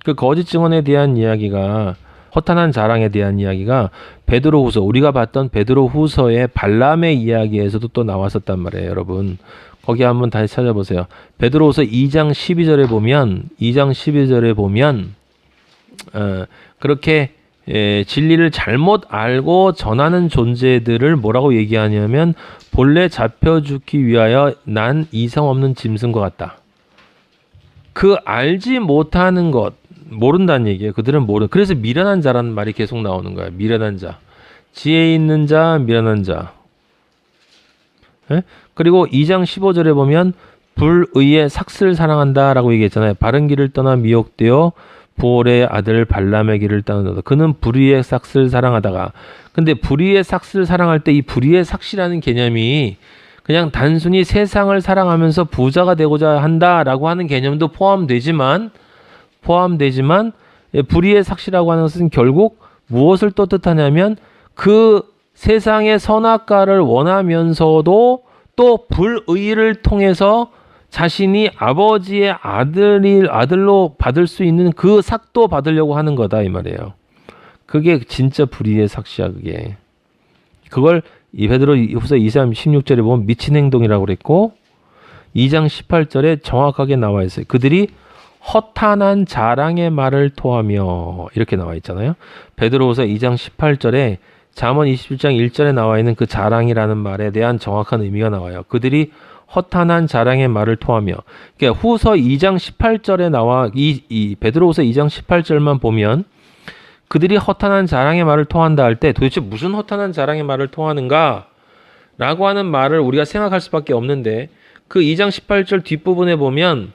그 거짓 증언에 대한 이야기가 허탄한 자랑에 대한 이야기가 베드로후서 우리가 봤던 베드로후서의 발람의 이야기에서도 또 나왔었단 말이에요, 여러분. 거기 한번 다시 찾아보세요. 베드로후서 2장 12절에 보면 그렇게 진리를 잘못 알고 전하는 존재들을 뭐라고 얘기하냐면 본래 잡혀 죽기 위하여 난 이성 없는 짐승과 같다. 그 알지 못하는 것 모른다는 얘기예요. 그들은 모르. 그래서 미련한 자라는 말이 계속 나오는 거야. 미련한 자, 지혜 있는 자, 미련한 자. 예? 그리고 2장 15절에 보면 불의의 삭슬 사랑한다라고 얘기했잖아요. 바른 길을 떠나 미혹되어 부올의 아들 발람의 길을 따르다. 그는 불의의 삭슬 사랑하다가. 근데 불의의 삭슬 사랑할 때 이 불의의 삭시라는 개념이 그냥 단순히 세상을 사랑하면서 부자가 되고자 한다라고 하는 개념도 포함되지만 불의의 삭시라고 하는 것은 결국 무엇을 또 뜻하냐면 그 세상의 선악과를 원하면서도 또 불의를 통해서 자신이 아버지의 아들로 받을 수 있는 그 삭도 받으려고 하는 거다 이 말이에요. 그게 진짜 불의의 삭시야 그게. 그걸 이 베드로후서 2장 16절에 보면 미친 행동이라고 그랬고 2장 18절에 정확하게 나와 있어요. 그들이 허탄한 자랑의 말을 토하며 이렇게 나와 있잖아요. 베드로후서 2장 18절에 잠언 27장 1절에 나와 있는 그 자랑이라는 말에 대한 정확한 의미가 나와요. 그들이 허탄한 자랑의 말을 토하며. 그러니까 후서 2장 18절에 나와 이 베드로후서 2장 18절만 보면 그들이 허탄한 자랑의 말을 토한다 할 때 도대체 무슨 허탄한 자랑의 말을 토하는가? 라고 하는 말을 우리가 생각할 수밖에 없는데 그 2장 18절 뒷부분에 보면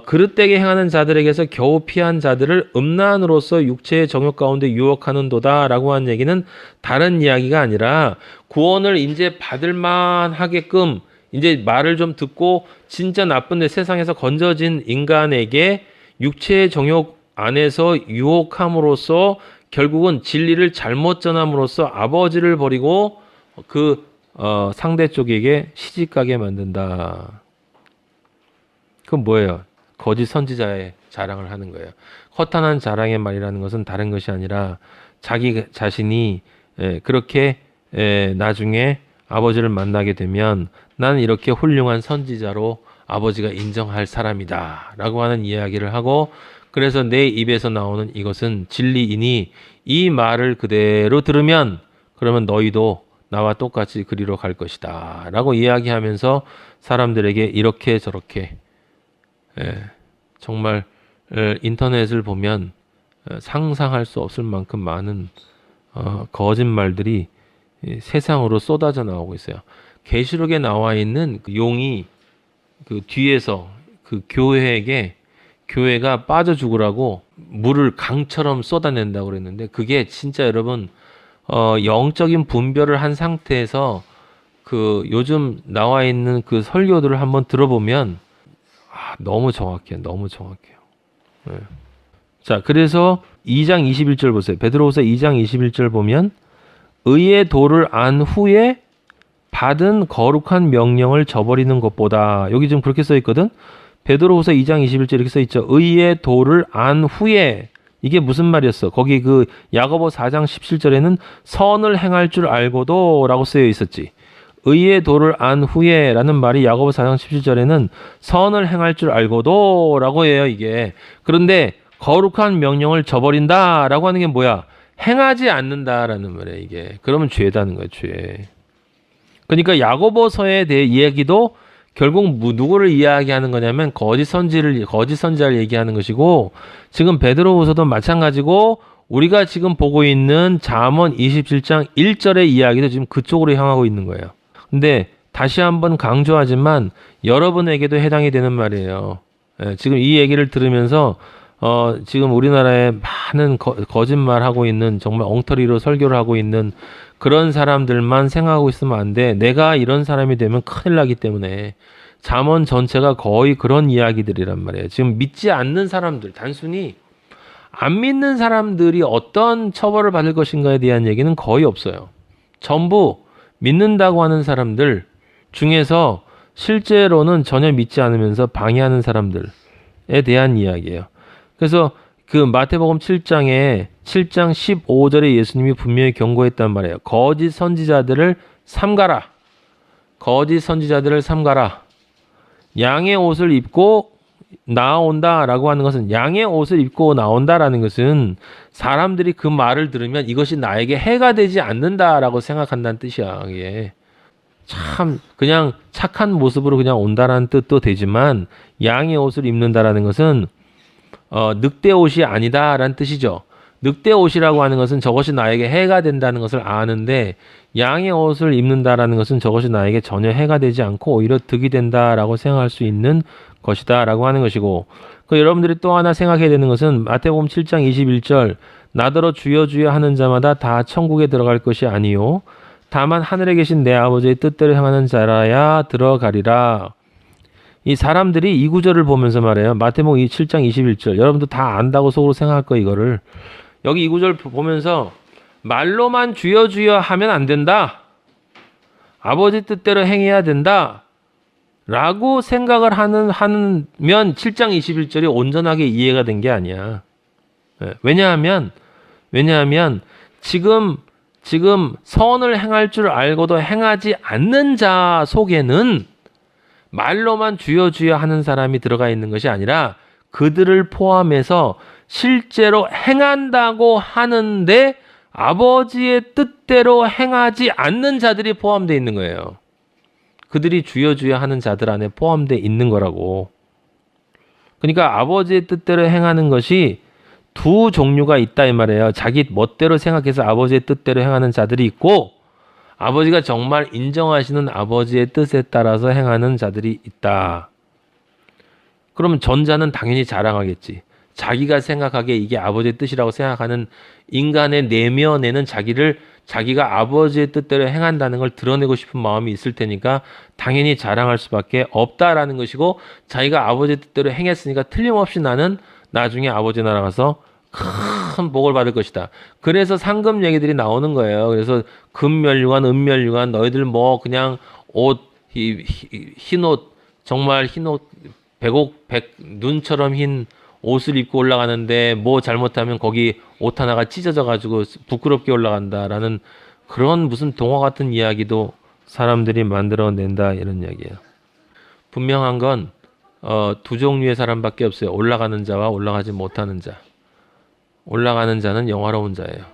그릇되게 행하는 자들에게서 겨우 피한 자들을 음란으로서 육체의 정욕 가운데 유혹하는도다 라고 하는 얘기는 다른 이야기가 아니라 구원을 이제 받을 만하게끔 이제 말을 좀 듣고 진짜 나쁜데 세상에서 건져진 인간에게 육체의 정욕 안에서 유혹함으로써 결국은 진리를 잘못 전함으로써 아버지를 버리고 그 상대 쪽에게 시집가게 만든다. 그건 뭐예요? 거짓 선지자의 자랑을 하는 거예요. 허탄한 자랑의 말이라는 것은 다른 것이 아니라 자기 자신이 그렇게 나중에 아버지를 만나게 되면 나는 이렇게 훌륭한 선지자로 아버지가 인정할 사람이다 라고 하는 이야기를 하고 그래서 내 입에서 나오는 이것은 진리이니 이 말을 그대로 들으면 그러면 너희도 나와 똑같이 그리로 갈 것이다 라고 이야기하면서 사람들에게 이렇게 저렇게 정말 인터넷을 보면 상상할 수 없을 만큼 많은 거짓말들이 세상으로 쏟아져 나오고 있어요. 계시록에 나와 있는 그 용이 그 뒤에서 그 교회가 빠져 죽으라고 물을 강처럼 쏟아낸다고 그랬는데 그게 진짜 여러분 영적인 분별을 한 상태에서 그 요즘 나와 있는 그 설교들을 한번 들어보면 너무 정확해요. 너무 정확해요. 네. 자, 그래서 2장 21절 보세요. 베드로후서 2장 21절 보면 의의 도를 안 후에 받은 거룩한 명령을 저버리는 것보다 여기 지금 그렇게 써 있거든. 베드로후서 2장 21절 이렇게 써 있죠. 의의 도를 안 후에 이게 무슨 말이었어? 거기 그 야고보 4장 17절에는 선을 행할 줄 알고도 라고 쓰여 있었지. 의의 도를 안 후에 라는 말이 야고보 4장 17절에는 선을 행할 줄 알고도 라고 해요 이게. 그런데 거룩한 명령을 저버린다 라고 하는 게 뭐야? 행하지 않는다라는 말이에요 이게. 그러면 죄다는 거예요 죄. 그러니까 야고보서에 대해 이야기도 결국 누구를 이야기하는 거냐면 거짓 선지자를 얘기하는 것이고 지금 베드로후서도 마찬가지고 우리가 지금 보고 있는 잠언 27장 1절의 이야기도 지금 그쪽으로 향하고 있는 거예요. 근데 다시 한번 강조하지만 여러분에게도 해당이 되는 말이에요. 지금 이 얘기를 들으면서 지금 우리나라에 많은 거짓말하고 있는 정말 엉터리로 설교를 하고 있는 그런 사람들만 생각하고 있으면 안 돼. 내가 이런 사람이 되면 큰일 나기 때문에 잠언 전체가 거의 그런 이야기들이란 말이에요. 지금 믿지 않는 사람들, 단순히 안 믿는 사람들이 어떤 처벌을 받을 것인가에 대한 얘기는 거의 없어요. 전부 믿는다고 하는 사람들 중에서 실제로는 전혀 믿지 않으면서 방해하는 사람들에 대한 이야기예요. 그래서 그 마태복음 7장 15절에 예수님이 분명히 경고했단 말이에요. 거짓 선지자들을 삼가라. 거짓 선지자들을 삼가라. 양의 옷을 입고 나온다라고 하는 것은, 양의 옷을 입고 나온다라는 것은 사람들이 그 말을 들으면 이것이 나에게 해가 되지 않는다라고 생각한다는 뜻이야. 이게 참 그냥 착한 모습으로 그냥 온다라는 뜻도 되지만, 양의 옷을 입는다라는 것은 늑대 옷이 아니다라는 뜻이죠. 늑대 옷이라고 하는 것은 저것이 나에게 해가 된다는 것을 아는데, 양의 옷을 입는다라는 것은 저것이 나에게 전혀 해가 되지 않고 오히려 득이 된다라고 생각할 수 있는 것이다라고 하는 것이고, 그 여러분들이 또 하나 생각해야 되는 것은 마태복음 7장 21절 나더러 주여 주여 하는 자마다 다 천국에 들어갈 것이 아니요 다만 하늘에 계신 내 아버지의 뜻대로 행하는 자라야 들어가리라. 이 사람들이 이 구절을 보면서 말해요. 마태복음 7장 21절 여러분도 다 안다고 속으로 생각할 거 이거를. 여기 이 구절 보면서 말로만 주여 주여 하면 안 된다. 아버지 뜻대로 행해야 된다. 라고 생각을 하면 7장 21절이 온전하게 이해가 된 게 아니야. 왜냐하면 지금 선을 행할 줄 알고도 행하지 않는 자 속에는 말로만 주여 주여 하는 사람이 들어가 있는 것이 아니라 그들을 포함해서 실제로 행한다고 하는데 아버지의 뜻대로 행하지 않는 자들이 포함되어 있는 거예요. 그들이 주여 주여 하는 자들 안에 포함되어 있는 거라고. 그러니까 아버지의 뜻대로 행하는 것이 두 종류가 있다 이 말이에요. 자기 멋대로 생각해서 아버지의 뜻대로 행하는 자들이 있고, 아버지가 정말 인정하시는 아버지의 뜻에 따라서 행하는 자들이 있다. 그러면 전자는 당연히 자랑하겠지. 자기가 생각하기에 이게 아버지의 뜻이라고 생각하는 인간의 내면에는 자기가 아버지의 뜻대로 행한다는 걸 드러내고 싶은 마음이 있을 테니까 당연히 자랑할 수밖에 없다라는 것이고, 자기가 아버지의 뜻대로 행했으니까 틀림없이 나는 나중에 아버지 나라 가서 큰 복을 받을 것이다. 그래서 상급 얘기들이 나오는 거예요. 그래서 금면류관, 은면류관, 너희들 뭐 그냥 옷, 흰옷, 정말 흰옷, 눈처럼 흰 옷을 입고 올라가는데 뭐 잘못하면 거기 옷 하나가 찢어져 가지고 부끄럽게 올라간다라는 그런 무슨 동화 같은 이야기도 사람들이 만들어낸다 이런 이야기예요. 분명한 건 두 종류의 사람밖에 없어요. 올라가는 자와 올라가지 못하는 자. 올라가는 자는 영화로운 자예요.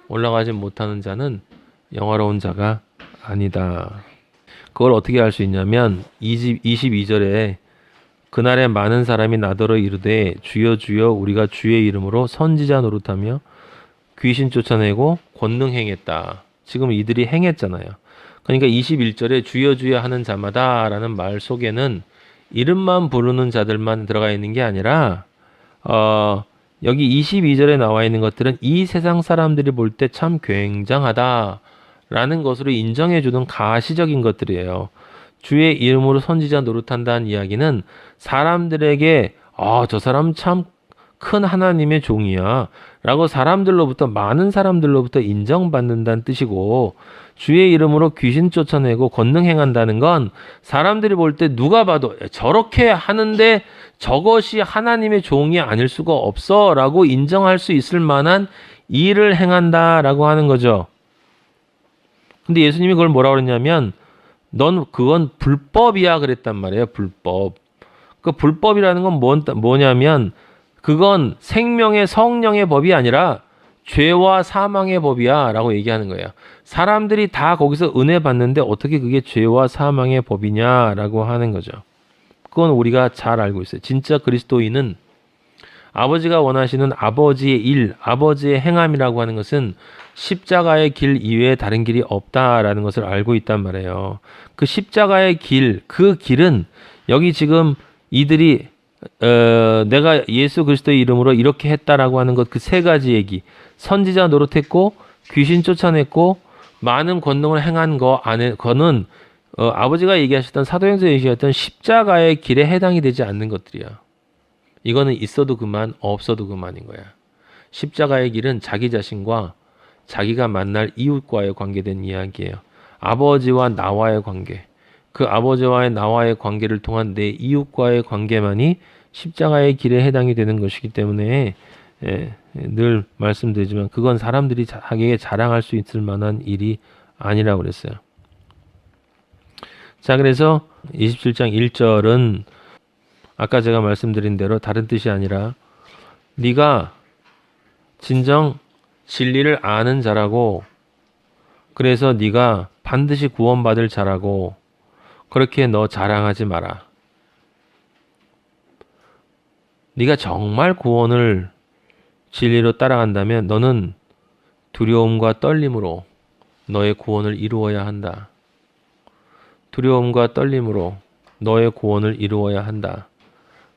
올라가지 못하는 자는 영화로운 자가 아니다. 그걸 어떻게 알 수 있냐면 22절에 그날에 많은 사람이 나더러 이르되 주여 주여 우리가 주의 이름으로 선지자 노릇하며 귀신 쫓아내고 권능 행했다. 지금 이들이 행했잖아요. 그러니까 21절에 주여 주여 하는 자마다 라는 말 속에는 이름만 부르는 자들만 들어가 있는 게 아니라 여기 22절에 나와 있는 것들은 이 세상 사람들이 볼 때 참 굉장하다라는 것으로 인정해주는 가시적인 것들이에요. 주의 이름으로 선지자 노릇한다는 이야기는 사람들에게 저 사람 참 큰 하나님의 종이야 라고 사람들로부터, 많은 사람들로부터 인정받는다는 뜻이고, 주의 이름으로 귀신 쫓아내고 권능 행한다는 건 사람들이 볼 때 누가 봐도 저렇게 하는데 저것이 하나님의 종이 아닐 수가 없어 라고 인정할 수 있을 만한 일을 행한다라고 하는 거죠. 근데 예수님이 그걸 뭐라고 그랬냐면 넌 그건 불법이야 그랬단 말이에요. 불법. 그 불법이라는 건 뭐냐면 그건 생명의 성령의 법이 아니라 죄와 사망의 법이야 라고 얘기하는 거예요. 사람들이 다 거기서 은혜 받는데 어떻게 그게 죄와 사망의 법이냐 라고 하는 거죠. 그건 우리가 잘 알고 있어요. 진짜 그리스도인은 아버지가 원하시는 아버지의 일, 아버지의 행함이라고 하는 것은 십자가의 길 이외에 다른 길이 없다라는 것을 알고 있단 말이에요. 그 십자가의 길, 그 길은 여기 지금 이들이 내가 예수 그리스도의 이름으로 이렇게 했다라고 하는 것, 그 세 가지 얘기, 선지자 노릇했고 귀신 쫓아냈고 많은 권능을 행한 거는 아버지가 얘기하셨던, 사도행전에 얘기하셨던 십자가의 길에 해당이 되지 않는 것들이야. 이거는 있어도 그만, 없어도 그만인 거야. 십자가의 길은 자기 자신과 자기가 만날 이웃과의 관계된 이야기예요. 아버지와 나와의 관계, 그 아버지와 나와의 관계를 통한 내 이웃과의 관계만이 십자가의 길에 해당이 되는 것이기 때문에 늘 말씀드리지만 그건 사람들이 자기에게 자랑할 수 있을 만한 일이 아니라고 그랬어요. 자, 그래서 27장 1절은 아까 제가 말씀드린 대로 다른 뜻이 아니라 네가 진정 진리를 아는 자라고, 그래서 네가 반드시 구원받을 자라고, 그렇게 너 자랑하지 마라. 네가 정말 구원을 진리로 따라간다면 너는 두려움과 떨림으로 너의 구원을 이루어야 한다. 두려움과 떨림으로 너의 구원을 이루어야 한다.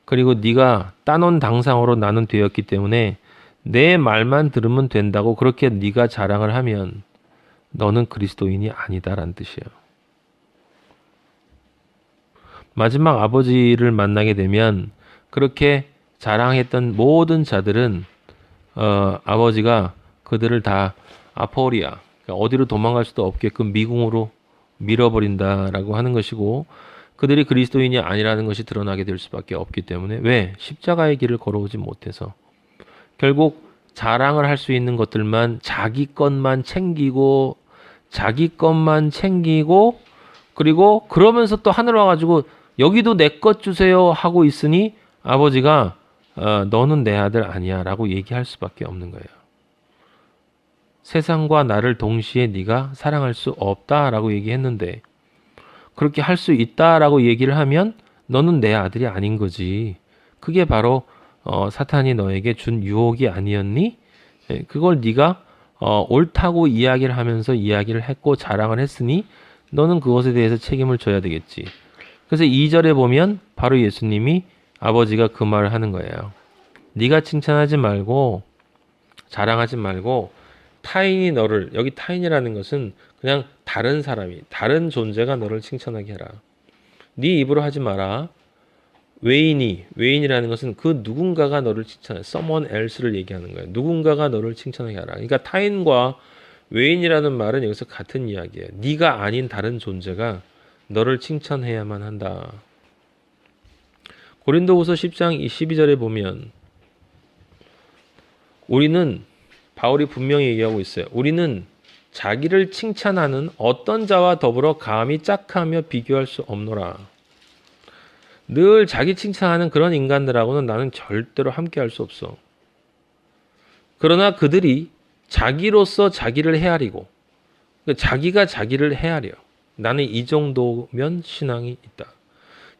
그리고 네가 따놓은 당상으로 나는 되었기 때문에 내 말만 들으면 된다고 그렇게 네가 자랑을 하면 너는 그리스도인이 아니다라는 뜻이에요. 마지막 아버지를 만나게 되면 그렇게 자랑했던 모든 자들은 아버지가 그들을 다 아포리아, 그러니까 어디로 도망갈 수도 없게끔 미궁으로 밀어버린다라고 하는 것이고, 그들이 그리스도인이 아니라는 것이 드러나게 될 수밖에 없기 때문에, 왜? 십자가의 길을 걸어오지 못해서. 결국 자랑을 할 수 있는 것들만 자기 것만 챙기고 그리고 그러면서 또 하늘 와가지고 여기도 내 것 주세요 하고 있으니 아버지가 너는 내 아들 아니야 라고 얘기할 수밖에 없는 거예요. 세상과 나를 동시에 네가 사랑할 수 없다라고 얘기했는데 그렇게 할 수 있다라고 얘기를 하면 너는 내 아들이 아닌 거지. 그게 바로 사탄이 너에게 준 유혹이 아니었니? 그걸 네가 옳다고 이야기를 하면서 이야기를 했고 자랑을 했으니 너는 그것에 대해서 책임을 져야 되겠지. 그래서 2절에 보면 바로 예수님이 아버지가 그 말을 하는 거예요. 네가 칭찬하지 말고 자랑하지 말고 타인이 너를, 여기 타인이라는 것은 그냥 다른 사람이, 다른 존재가 너를 칭찬하게 해라. 네 입으로 하지 마라. 외인이라는 것은 그 누군가가 너를 칭찬해, someone else를 얘기하는 거예요. 누군가가 너를 칭찬하게 하라. 그러니까 타인과 외인이라는 말은 여기서 같은 이야기예요. 네가 아닌 다른 존재가 너를 칭찬해야만 한다. 고린도후서 10장 12절에 보면 우리는, 바울이 분명히 얘기하고 있어요. 우리는 자기를 칭찬하는 어떤 자와 더불어 감히 짝하며 비교할 수 없노라. 늘 자기 칭찬하는 그런 인간들하고는 나는 절대로 함께할 수 없어. 그러나 그들이 자기로서 자기를 헤아리고 자기가 자기를 헤아려. 나는 이 정도면 신앙이 있다.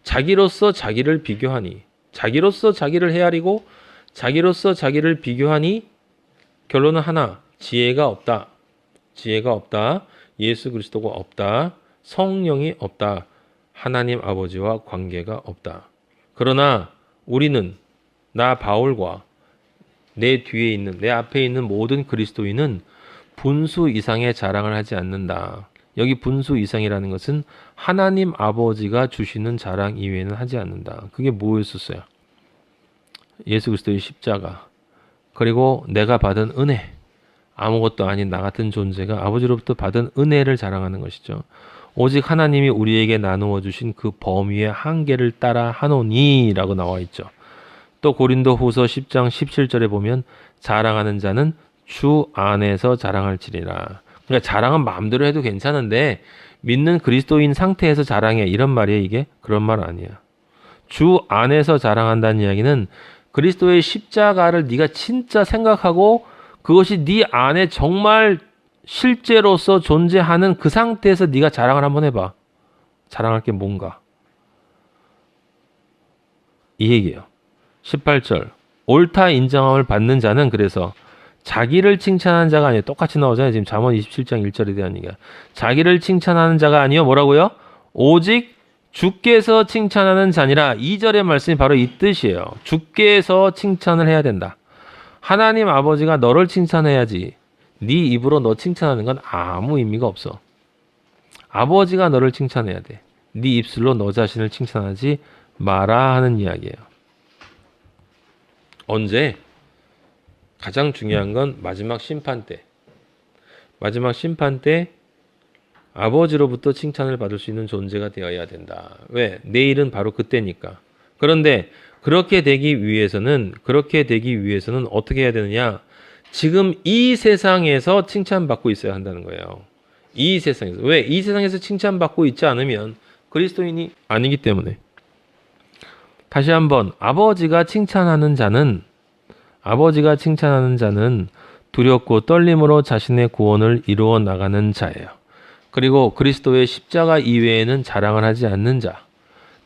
자기로서 자기를 비교하니, 자기로서 자기를 헤아리고 자기로서 자기를 비교하니 결론은 하나, 지혜가 없다. 지혜가 없다. 예수 그리스도가 없다. 성령이 없다. 하나님 아버지와 관계가 없다. 그러나 우리는, 나 바울과 내 뒤에 있는, 내 앞에 있는 모든 그리스도인은 분수 이상의 자랑을 하지 않는다. 여기 분수 이상이라는 것은 하나님 아버지가 주시는 자랑 이외에는 하지 않는다. 그게 뭐였었어요? 예수 그리스도의 십자가, 그리고 내가 받은 은혜, 아무것도 아닌 나 같은 존재가 아버지로부터 받은 은혜를 자랑하는 것이죠. 오직 하나님이 우리에게 나누어 주신 그 범위의 한계를 따라 하노니 라고 나와 있죠. 또 고린도후서 10장 17절에 보면 자랑하는 자는 주 안에서 자랑할지니라. 그러니까 자랑은 마음대로 해도 괜찮은데 믿는 그리스도인 상태에서 자랑해, 이런 말이에요. 이게 그런 말 아니야. 주 안에서 자랑한다는 이야기는 그리스도의 십자가를 네가 진짜 생각하고 그것이 네 안에 정말 실제로서 존재하는 그 상태에서 네가 자랑을 한번 해봐. 자랑할 게 뭔가. 이 얘기예요. 18절. 옳다 인정함을 받는 자는, 그래서 자기를 칭찬하는 자가 아니에요. 똑같이 나오잖아요. 지금 잠언 27장 1절에 대한 얘기가. 자기를 칭찬하는 자가 아니요. 뭐라고요? 오직 주께서 칭찬하는 자니라. 2절의 말씀이 바로 이 뜻이에요. 주께서 칭찬을 해야 된다. 하나님 아버지가 너를 칭찬해야지. 네 입으로 너 칭찬하는 건 아무 의미가 없어. 아버지가 너를 칭찬해야 돼. 네 입술로 너 자신을 칭찬하지 마라 하는 이야기예요. 언제? 가장 중요한 건 마지막 심판 때. 마지막 심판 때 아버지로부터 칭찬을 받을 수 있는 존재가 되어야 된다. 왜? 내일은 바로 그때니까. 그런데 그렇게 되기 위해서는 어떻게 해야 되느냐? 지금 이 세상에서 칭찬받고 있어야 한다는 거예요. 이 세상에서. 왜? 이 세상에서 칭찬받고 있지 않으면 그리스도인이 아니기 때문에. 다시 한번, 아버지가 칭찬하는 자는 두렵고 떨림으로 자신의 구원을 이루어 나가는 자예요. 그리고 그리스도의 십자가 이외에는 자랑을 하지 않는 자.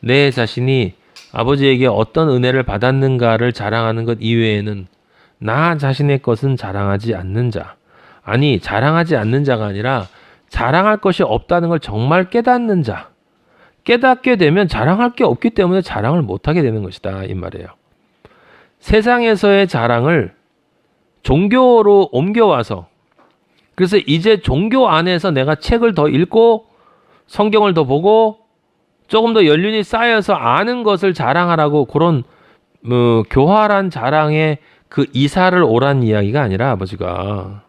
내 자신이 아버지에게 어떤 은혜를 받았는가를 자랑하는 것 이외에는 나 자신의 것은 자랑하지 않는 자. 아니, 자랑하지 않는 자가 아니라 자랑할 것이 없다는 걸 정말 깨닫는 자. 깨닫게 되면 자랑할 게 없기 때문에 자랑을 못하게 되는 것이다, 이 말이에요. 세상에서의 자랑을 종교로 옮겨와서, 그래서 이제 종교 안에서 내가 책을 더 읽고 성경을 더 보고 조금 더 연륜이 쌓여서 아는 것을 자랑하라고, 그런 교활한 자랑의 그 이사를 오란 이야기가 아니라, 아버지가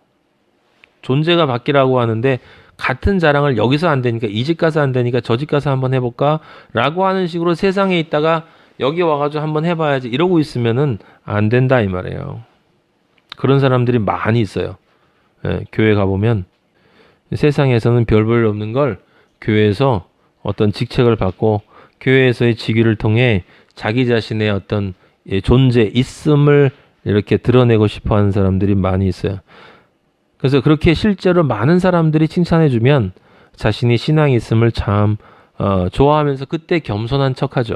존재가 바뀌라고 하는데 같은 자랑을 여기서 안 되니까 이 집 가서 안 되니까 저 집 가서 한번 해볼까 라고 하는 식으로 세상에 있다가 여기 와가지고 한번 해봐야지 이러고 있으면은 안 된다, 이 말이에요. 그런 사람들이 많이 있어요. 예, 교회 가보면 세상에서는 별 볼 없는 걸 교회에서 어떤 직책을 받고 교회에서의 직위를 통해 자기 자신의 어떤 존재, 있음을 이렇게 드러내고 싶어 하는 사람들이 많이 있어요. 그래서 그렇게 실제로 많은 사람들이 칭찬해주면 자신이 신앙이 있음을 참 좋아하면서 그때 겸손한 척하죠.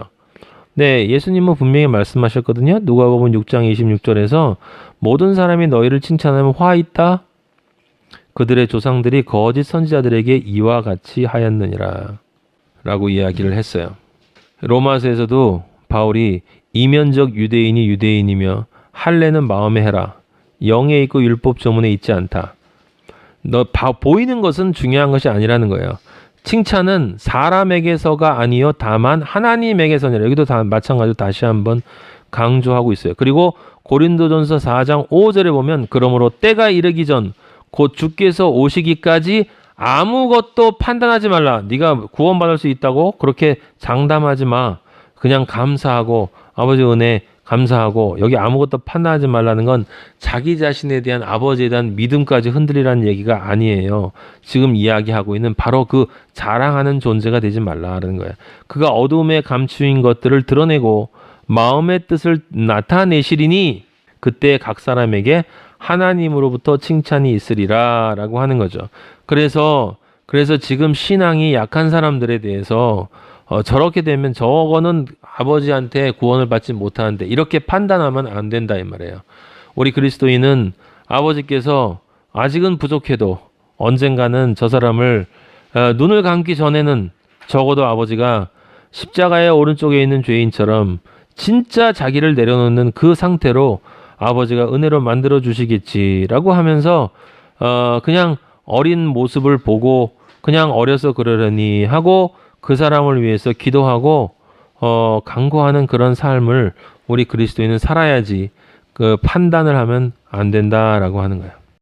네, 예수님은 분명히 말씀하셨거든요. 누가복음 6장 26절에서 모든 사람이 너희를 칭찬하면 화 있다. 그들의 조상들이 거짓 선지자들에게 이와 같이 하였느니라 라고 이야기를 했어요. 로마서에서도 바울이 이면적 유대인이 유대인이며 할례는 마음에 해라. 영에 있고 율법 조문에 있지 않다. 보이는 것은 중요한 것이 아니라는 거예요. 칭찬은 사람에게서가 아니요 다만 하나님에게서니라. 여기도 다 마찬가지로 다시 한번 강조하고 있어요. 그리고 고린도전서 4장 5절에 보면 그러므로 때가 이르기 전 곧 주께서 오시기까지 아무것도 판단하지 말라. 네가 구원받을 수 있다고 그렇게 장담하지 마. 그냥 감사하고 아버지 은혜 감사하고, 여기 아무것도 판단하지 말라는 건 자기 자신에 대한 아버지에 대한 믿음까지 흔들리라는 얘기가 아니에요. 지금 이야기하고 있는 바로 그 자랑하는 존재가 되지 말라는 거예요. 그가 어둠에 감추인 것들을 드러내고 마음의 뜻을 나타내시리니 그때 각 사람에게 하나님으로부터 칭찬이 있으리라 라고 하는 거죠. 그래서 지금 신앙이 약한 사람들에 대해서 저렇게 되면 저거는 아버지한테 구원을 받지 못하는데 이렇게 판단하면 안 된다, 이 말이에요. 우리 그리스도인은 아버지께서 아직은 부족해도 언젠가는 저 사람을 눈을 감기 전에는 적어도 아버지가 십자가의 오른쪽에 있는 죄인처럼 진짜 자기를 내려놓는 그 상태로 아버지가 은혜로 만들어 주시겠지라고 하면서 그냥 어린 모습을 보고 그냥 어려서 그러려니 하고 그 사람을 위해서 기도하고 간구하는 그런 삶을 우리 그리스도인은 살아야지 그 판단을 하면 안 된다라고 하는 거예요.